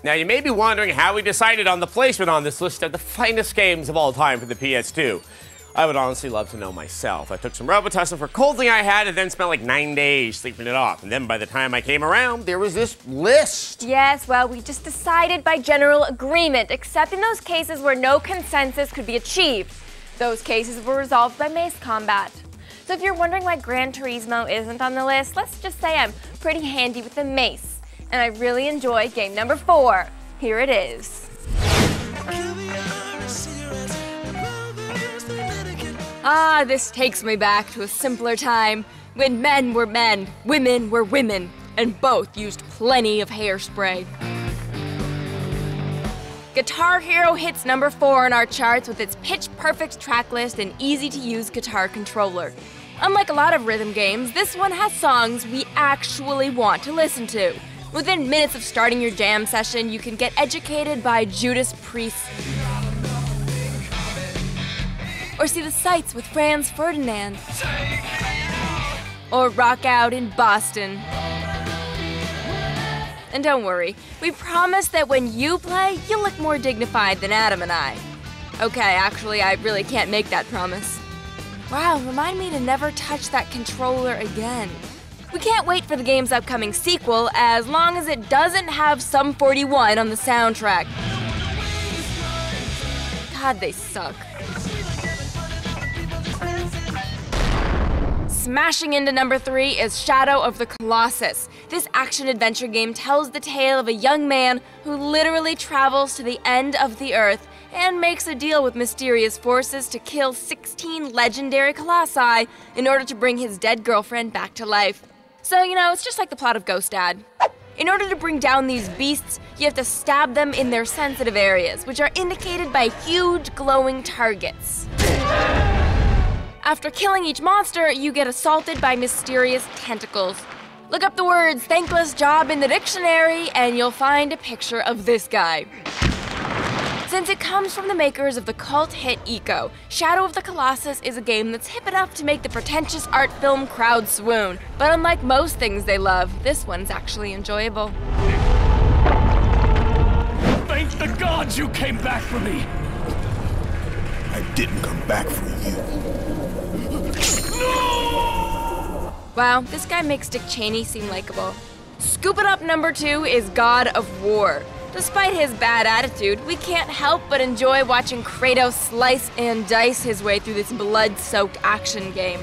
Now, you may be wondering how we decided on the placement on this list of the finest games of all time for the PS2. I would honestly love to know myself. I took some Robitussin for a cold thing I had and then spent like 9 days sleeping it off. And then by the time I came around, there was this list. Yes, well, we just decided by general agreement, except in those cases where no consensus could be achieved. Those cases were resolved by mace combat. So if you're wondering why Gran Turismo isn't on the list, let's just say I'm pretty handy with the mace. And I really enjoy game number 4. Here it is. Ah, this takes me back to a simpler time when men were men, women were women, and both used plenty of hairspray. Guitar Hero hits number 4 on our charts with its pitch-perfect track list and easy-to-use guitar controller. Unlike a lot of rhythm games, this one has songs we actually want to listen to. Within minutes of starting your jam session, you can get educated by Judas Priest, or see the sights with Franz Ferdinand, or rock out in Boston. And don't worry, we promise that when you play, you'll look more dignified than Adam and I. Okay, actually, I really can't make that promise. Wow, remind me to never touch that controller again. We can't wait for the game's upcoming sequel, as long as it doesn't have Sum 41 on the soundtrack. God, they suck. Smashing into number 3 is Shadow of the Colossus. This action-adventure game tells the tale of a young man who literally travels to the end of the earth and makes a deal with mysterious forces to kill 16 legendary colossi in order to bring his dead girlfriend back to life. So, you know, it's just like the plot of Ghost Dad. In order to bring down these beasts, you have to stab them in their sensitive areas, which are indicated by huge glowing targets. After killing each monster, you get assaulted by mysterious tentacles. Look up the words "thankless job" in the dictionary and you'll find a picture of this guy. Since it comes from the makers of the cult hit Eco, Shadow of the Colossus is a game that's hip enough to make the pretentious art film crowd swoon. But unlike most things they love, this one's actually enjoyable. Thank the gods you came back for me! I didn't come back for you. No! Wow, this guy makes Dick Cheney seem likable. Scooping up number 2 is God of War. Despite his bad attitude, we can't help but enjoy watching Kratos slice and dice his way through this blood-soaked action game.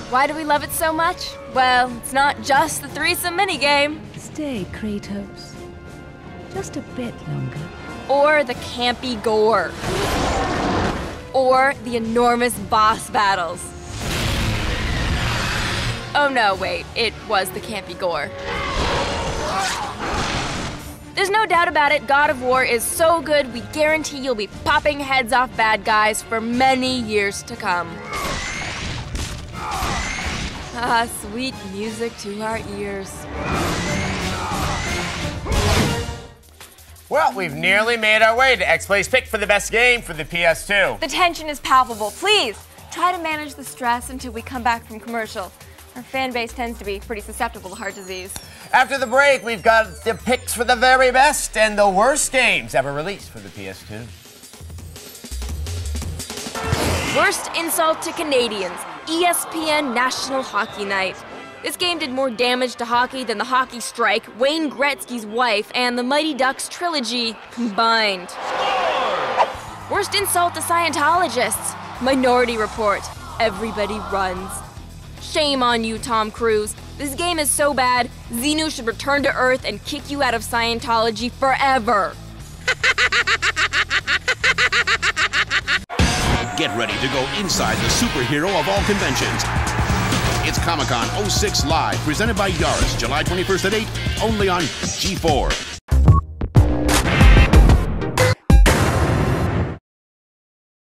Why do we love it so much? Well, it's not just the threesome minigame. Stay, Kratos. Just a bit longer. Or the campy gore. Or the enormous boss battles. Oh no, wait, it was the campy gore. There's no doubt about it, God of War is so good, we guarantee you'll be popping heads off bad guys for many years to come. Ah, sweet music to our ears. Well, we've nearly made our way to X-Play's pick for the best game for the PS2. The tension is palpable. Please, try to manage the stress until we come back from commercial. Our fan base tends to be pretty susceptible to heart disease. After the break, we've got the picks for the very best and the worst games ever released for the PS2. Worst insult to Canadians, ESPN National Hockey Night. This game did more damage to hockey than the hockey strike, Wayne Gretzky's wife, and the Mighty Ducks trilogy combined. Worst insult to Scientologists, Minority Report, Everybody Runs. Shame on you, Tom Cruise. This game is so bad, Xenu should return to Earth and kick you out of Scientology forever. Get ready to go inside the superhero of all conventions. It's Comic-Con 06 Live, presented by Yaris, July 21st at 8, only on G4.